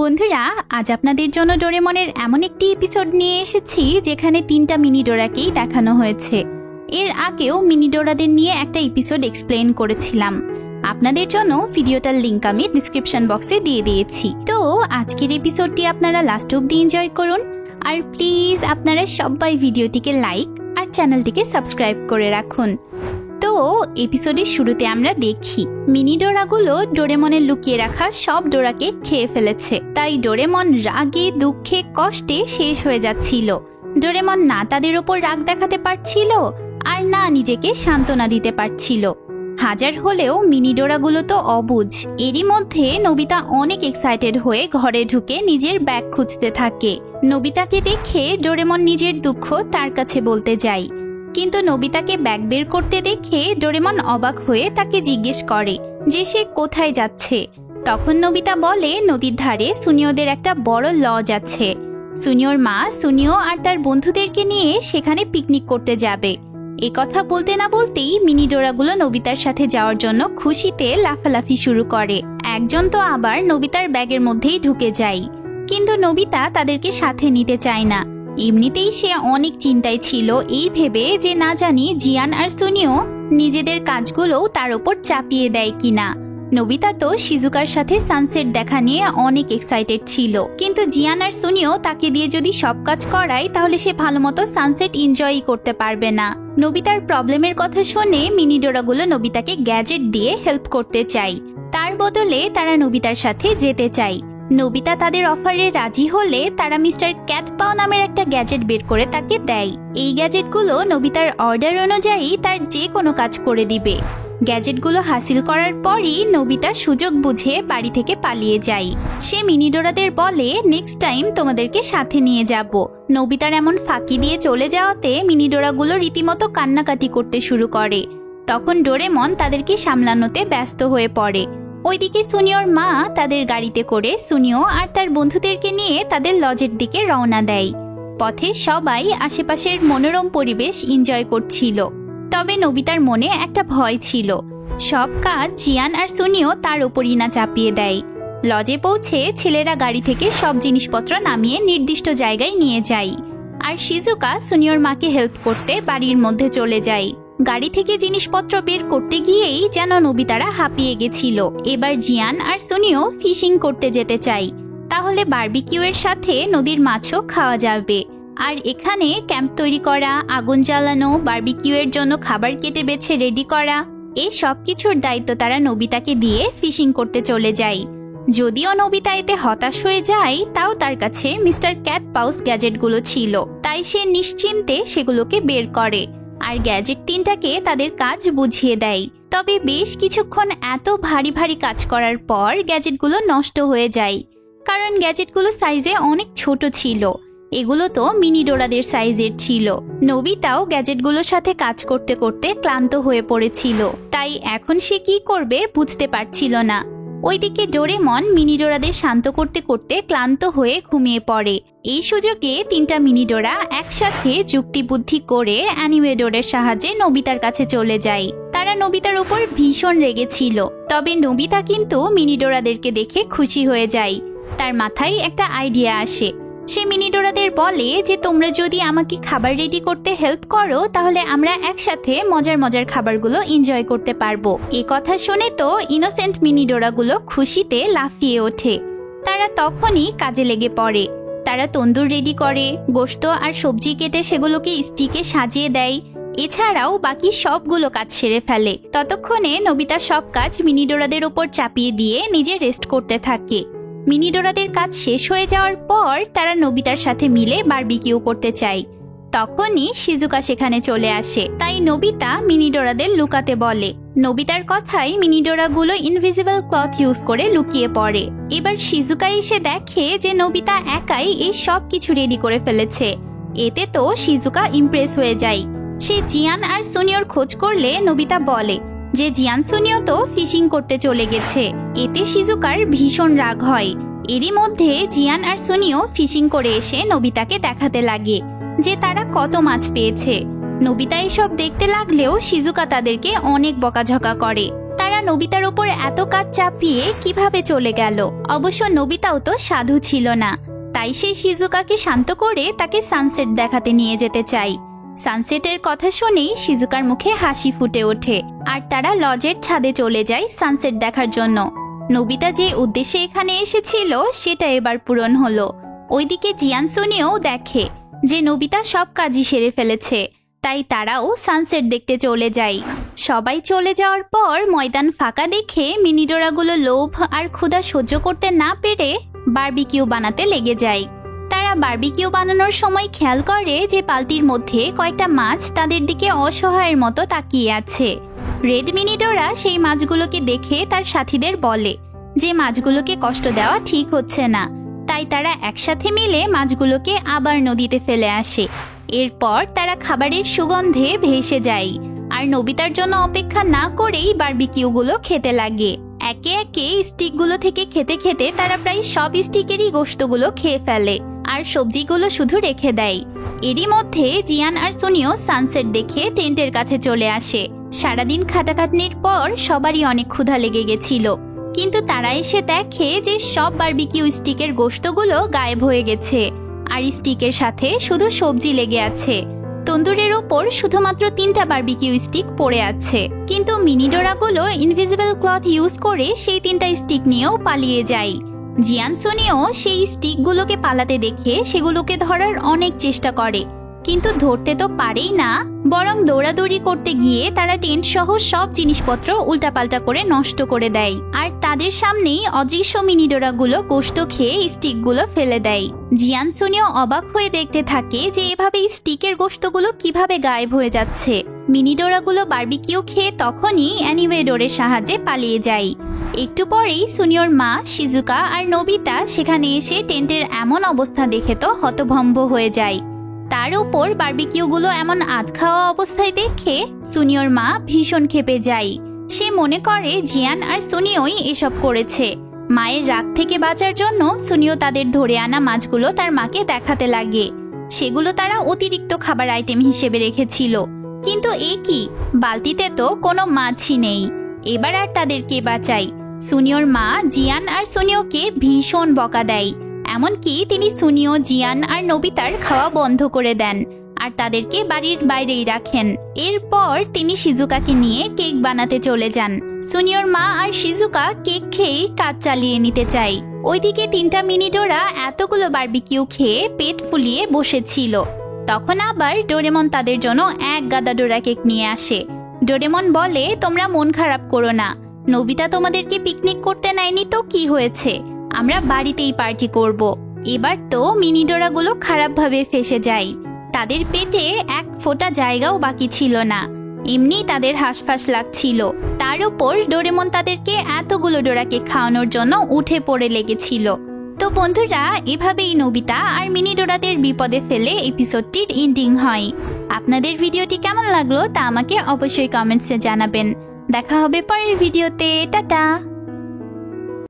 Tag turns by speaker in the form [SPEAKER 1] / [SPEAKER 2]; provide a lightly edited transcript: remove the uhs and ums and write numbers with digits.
[SPEAKER 1] বন্ধুরা, আজ আপনাদের জন্য ডোরেমনের এমন একটি এপিসোড নিয়ে এসেছি যেখানে 3টা মিনি ডোরাকেই দেখানো হয়েছে। এর আগেও মিনি ডোরাদের নিয়ে একটা এপিসোড এক্সপ্লেইন করেছিলাম। আপনাদের জন্য ভিডিওটার লিংক আমি ডিসক্রিপশন বক্সে দিয়ে দিয়েছি। তো আজকের এপিসোডটি আপনারা লাস্ট অবধি এনজয় করুন, আর প্লিজ আপনারা সবাই ভিডিওটিকে লাইক আর চ্যানেলটিকে সাবস্ক্রাইব করে রাখুন। তো এপিসোডের শুরুতে আমরা দেখি মিনি ডোরাগুলো ডোরেমনের লুকিয়ে রাখা সব ডোরাকে খেয়ে ফেলেছে। তাই ডোরেমন রাগে দুঃখে কষ্টে শেষ হয়ে যাচ্ছিল। ডোরেমন না তাদের ওপর রাগ দেখাতে পারছিল, আর না নিজেকে সান্ত্বনা দিতে পারছিল। হাজার হলেও মিনি ডোরাগুলো তো অবুঝ। এরই মধ্যে নোবিতা অনেক এক্সাইটেড হয়ে ঘরে ঢুকে নিজের ব্যাগ খুঁজতে থাকে। নোবিতাকে দেখে ডোরেমন নিজের দুঃখ তার কাছে বলতে যায়, কিন্তু নোবিতাকে ব্যাগ বের করতে দেখে ডোরেমন অবাক হয়ে তাকে জিজ্ঞেস করে যে সে কোথায় যাচ্ছে। তখন নোবিতা বলে নদীর ধারে সুনিওদের একটা বড় লজ আছে। সুনিওর মা সুনিও আর তার বন্ধুদেরকে নিয়ে সেখানে পিকনিক করতে যাবে। এ কথা বলতে না বলতেই মিনি ডোরাগুলো নোবিতার সাথে যাওয়ার জন্য খুশিতে লাফালাফি শুরু করে। একজন তো আবার নোবিতার ব্যাগের মধ্যেই ঢুকে যায়, কিন্তু নোবিতা তাদেরকে সাথে নিতে চায় না। এমনিতেই সে অনেক চিন্তায় ছিল এই ভেবে যে না জানি জিয়ান আর সুনিও নিজেদের কাজগুলো তার উপর চাপিয়ে দেয় কিনা। নোবিতা তো শিজুকার সাথে সানসেট দেখা নিয়ে অনেক এক্সাইটেড ছিল, কিন্তু জিয়ান আর সুনিও তাকে দিয়ে যদি সব কাজ করায় তাহলে সে ভালোমতো সানসেট এনজয়ই করতে পারবে না। নোবিতার প্রবলেমের কথা শুনে মিনি ডোরাগুলো নোবিতাকে গ্যাজেট দিয়ে হেল্প করতে চায়। তার বদলে তারা নোবিতার সাথে যেতে চায়। নোবিতা তাদের অফারে রাজি হলে তারা মিস্টার ক্যাটপাও নামের একটা গ্যাজেট বের করে তাকে দেয়। এই গ্যাজেটগুলো নোবিতার অর্ডার অনুযায়ী তার যে কোনো কাজ করে দিবে। গ্যাজেটগুলো হাসিল করার পরই নোবিতা সুযোগ বুঝে বাড়ি থেকে পালিয়ে যায়। সে মিনি ডোরাদের বলে নেক্সট টাইম তোমাদেরকে সাথে নিয়ে যাব। নোবিতার এমন ফাঁকি দিয়ে চলে যাওয়াতে মিনি ডোরাগুলো রীতিমতো কান্নাকাটি করতে শুরু করে। তখন ডোরেমন তাদেরকে সামলানোতে ব্যস্ত হয়ে পড়ে। ওইদিকে সুনিওর মা তাদের গাড়িতে করে সুনিও আর তার বন্ধুদেরকে নিয়ে তাদের লজের দিকে রওনা দেয়। পথে সবাই আশেপাশের মনোরম পরিবেশ এনজয় করছিল, তবে নোবিতার মনে একটা ভয় ছিল। সব কাজ জিয়ান আর সুনিও তার উপরই না চাপিয়ে দেয়। লজে পৌঁছে ছেলেরা গাড়ি থেকে সব জিনিসপত্র নামিয়ে নির্দিষ্ট জায়গায় নিয়ে যায়, আর শিজুকা সুনিওর মাকে হেল্প করতে বাড়ির মধ্যে চলে যায়। গাড়ি থেকে জিনিসপত্র বের করতে গিয়েই যেন নোবিতারা হাঁপিয়ে গেছিল। এবার জিয়ান আর সুনিও ফিশিং করতে যেতে চাই, তাহলে বারবিকিউ এর সাথে নদীর মাছও খাওয়া যাবে। আর এখানে ক্যাম্প তৈরি করা, আগুন জ্বালানো, বারবিকিউ এর জন্য খাবার কেটে বেছে রেডি করা, এই সব কিছুর দায়িত্ব তারা নোবিতাকে দিয়ে ফিশিং করতে চলে যায়। যদিও নোবিতা এতে হতাশ হয়ে যায়, তাও তার কাছে মিস্টার ক্যাটপাউস গ্যাজেটগুলো ছিল, তাই সে নিশ্চিন্তে সেগুলোকে বের করে আর গ্যাজেট 3টাকে তাদের কাজ বুঝিয়ে দেয়। তবে বেশ কিছুক্ষণ এত ভারী ভারী কাজ করার পর গ্যাজেটগুলো নষ্ট হয়ে যায়, কারণ গ্যাজেটগুলো সাইজে অনেক ছোট ছিল। এগুলো তো মিনি ডোরাদের সাইজের ছিল। নোবিতাও গ্যাজেটগুলোর সাথে কাজ করতে করতে ক্লান্ত হয়ে পড়েছিল, তাই এখন সে কি করবে বুঝতে পারছিল না। ওইদিকে ডোরেমন মিনি ডোরাদের শান্ত করতে করতে ক্লান্ত হয়ে ঘুমিয়ে পড়ে। এই সুযোগে 3টা মিনি ডোরা একসাথে যুক্তি বুদ্ধি করে অ্যানিমেডোরের সাহায্যে নোবিতার কাছে চলে যায়। তারা নোবিতার উপর ভীষণ রেগেছিল, তবে নোবিতা কিন্তু মিনি ডোরাদেরকে দেখে খুশি হয়ে যায়। তার মাথায় একটা আইডিয়া আসে। সে মিনি ডোরাদের বলে যে তোমরা যদি আমাকে খাবার রেডি করতে হেল্প করো তাহলে আমরা একসাথে মজার মজার খাবারগুলো এনজয় করতে পারবো। এ কথা শুনে তো ইনোসেন্ট মিনি ডোরাগুলো খুশিতে লাফিয়ে ওঠে। তারা তখনই কাজে লেগে পড়ে। তারা তন্দুর রেডি করে, গোশত আর সবজি কেটে সেগুলোকে স্টিকে সাজিয়ে দেয়। এছাড়াও বাকি সবগুলো কাজ সেরে ফেলে। ততক্ষণে নোবিতা সব কাজ মিনি ডোরাদের ওপর চাপিয়ে দিয়ে নিজে রেস্ট করতে থাকে। মিনি ডোরাদের কাজ শেষ হয়ে যাওয়ার পর তারা নোবিতার সাথে মিলে বারবিকিউ করতে চায়। তখনই শিজুকা সেখানে চলে আসে, তাই নোবিতা মিনি ডোরাদের লুকাতে বলে। নোবিতার কথাই মিনি ডোরাগুলো ইনভিজিবল ক্লথ ইউজ করে লুকিয়ে পড়ে। এবার শিজুকা এসে দেখে যে নোবিতা একাই এই সব কিছু রেডি করে ফেলেছে। এতে তো শিজুকা ইমপ্রেস হয়ে যায়। সে জিয়ান আর সুনিওর খোঁজ করলে নোবিতা বলে যে জিয়ান সুনিও তো ফিশিং করতে চলে গেছে। এতে শিজুকার ভীষণ রাগ হয়। এরই মধ্যে জিয়ান আর সুনিও ফিশিং করে এসে নোবিতাকে দেখাতে লাগে যে তারা কত মাছ পেয়েছে। নোবিতা এসব দেখতে লাগলেও শিজুকা তাদেরকে অনেক বকাঝকা করে। তারা নোবিতার উপর এত কাজ চাপিয়ে কিভাবে চলে গেল? অবশ্য নোবিতাও তো সাধু ছিল না, তাই সে শিজুকাকে শান্ত করে তাকে সানসেট দেখাতে নিয়ে যেতে চায়। সানসেটের কথা শুনেই শিজুকার মুখে হাসি ফুটে ওঠে আর তারা লজের ছাদে চলে যায় সানসেট দেখার জন্য। নোবিতা যে উদ্দেশ্যে এখানে এসেছিল সেটা এবার পূরণ হলো। ওইদিকে জিয়ান সুনিও দেখে যে নোবিতা সব কাজই সেরে ফেলেছে, তাই তারাও সানসেট দেখতে চলে যায়। সবাই চলে যাওয়ার পর ময়দান ফাঁকা দেখে মিনিডোরাগুলো লোভ আর ক্ষুধা সহ্য করতে না পেরে বারবিকিউ বানাতে লেগে যায়। তারা বারবিকিউ বানানোর সময় খেয়াল করে যে বালতির মধ্যে কয়েকটা মাছ তাদের দিকে অসহায়ের মতো তাকিয়ে আছে। রেড মিনিডোরা সেই মাছগুলোকে দেখে তার সাথীদের বলে যে মাছগুলোকে কষ্ট দেওয়া ঠিক হচ্ছে না, তাই তারা একসাথে মিলে মাছগুলোকে আবার নদীতে ফেলে আসে। এরপর তারা খাবারের সুগন্ধে ভেসে যায় আর নোবিতার জন্য অপেক্ষা না করেই বারবিকিউগুলো খেতে লাগে। একে একে স্টিকগুলো থেকে খেতে খেতে তারা প্রায় সব স্টিকেরই গোশতগুলো খেয়ে ফেলে আর সবজিগুলো শুধু রেখে দেয়। এরই মধ্যে জিয়ান আর সুনিও সানসেট দেখে টেন্টের কাছে চলে আসে। সারাদিন খাটাখাটনির পর সবারই অনেক ক্ষুধা লেগে গেছিল, কিন্তু তারা এসে দেখে যে সব বারবিকিউ স্টিকের গোশতগুলো গায়েব হয়ে গেছে আর স্টিকের সাথে শুধু সবজি লেগে আছে। তন্দুরের ওপর শুধুমাত্র 3টা বারবিকিউ স্টিক পড়ে আছে, কিন্তু মিনিডোরাগুলো ইনভিজিবল ক্লথ ইউজ করে সেই 3টা স্টিক নিয়েও পালিয়ে যায়। জিয়ান সুনিও সেই স্টিকগুলোকে পালাতে দেখে সেগুলোকে ধরার অনেক চেষ্টা করে, কিন্তু ধরতে তো পারেই না, বরং দৌড়াদৌড়ি করতে গিয়ে তারা টেন্ট সহ সব জিনিসপত্র উল্টাপাল্টা করে নষ্ট করে দেয় আর তাদের সামনেই অদৃশ্য মিনিডোরাগুলো গোশত খেয়ে স্টিকগুলো ফেলে দেয়। জিয়ান সুনিও অবাক হয়ে দেখতে থাকে যে এভাবে স্টিকের গোশতগুলো কিভাবে গায়েব হয়ে যাচ্ছে। মিনিডোরাগুলো বারবিকিউ খেয়ে তখনই অ্যানিওয়েডোরের সাহায্যে পালিয়ে যায়। একটু পরেই সুনিওর মা, শিজুকা আর নোবিতা সেখানে এসে টেন্টের এমন অবস্থা দেখে তো হতভম্ব হয়ে যায়। তার উপর বারবিকিউগুলো এমন আধখাওয়া অবস্থায় দেখে সুনিওর মা ভীষণ ক্ষেপে যায়। সে মনে করে জিয়ান আর সুনিওই এসব করেছে। মায়ের রাগ থেকে বাঁচার জন্য সুনিও তাদের ধরে আনা মাছগুলো তার মাকে দেখাতে লাগে। সেগুলো তারা অতিরিক্ত খাবার আইটেম হিসেবে রেখেছিল, কিন্তু এ কি, বালতিতে তো কোনো মাছই নেই। এবার আর তাদেরকে বাঁচায়। সুনিওর মা জিয়ান আর সুনিওকে ভীষণ বকা দেয়, এমনকি তিনি সুনিও, জিয়ান আর নোবিতার খাওয়া বন্ধ করে দেন আর তাদেরকে বাড়ির বাইরেই রাখেন। এরপর তিনি শিজুকাকে নিয়ে কেক বানাতে চলে যান। সুনিওর মা আর শিজুকা কেক খেয়েই কাজ চালিয়ে নিতে চায়। ওইদিকে 3টা মিনিডোরা এতগুলো বারবিকিউ খেয়ে পেট ফুলিয়ে বসেছিল। তখন আবার ডোরেমন তাদের জন্য এক গাদা ডোরা কেক নিয়ে আসে। ডোরেমন বলে, তোমরা মন খারাপ করো না, নোবিতা তোমাদেরকে পিকনিক করতে নেয়নি তো কি হয়েছে, আমরা বাড়িতেই পার্টি করব। এবার তো মিনিডোরাগুলো খারাপভাবে ফেসে যায়, তাদের পেটে এক ফোঁটা জায়গাও বাকি ছিল না, এমনি তাদের হাঁসফাঁস লাগছিল। তার উপর ডোরেমন তাদেরকে এতগুলো ডোরাকে খাওয়ানোর জন্য উঠে পড়ে লেগেছিল। তো বন্ধুরা, এভাবেই নোবিতা আর মিনিডোরাদের বিপদে ফেলে এপিসোডটির এন্ডিং হয়। আপনাদের ভিডিওটি কেমন লাগলো তা আমাকে অবশ্যই কমেন্টসে জানাবেন। দেখা হবে পরের ভিডিওতে। টাটা।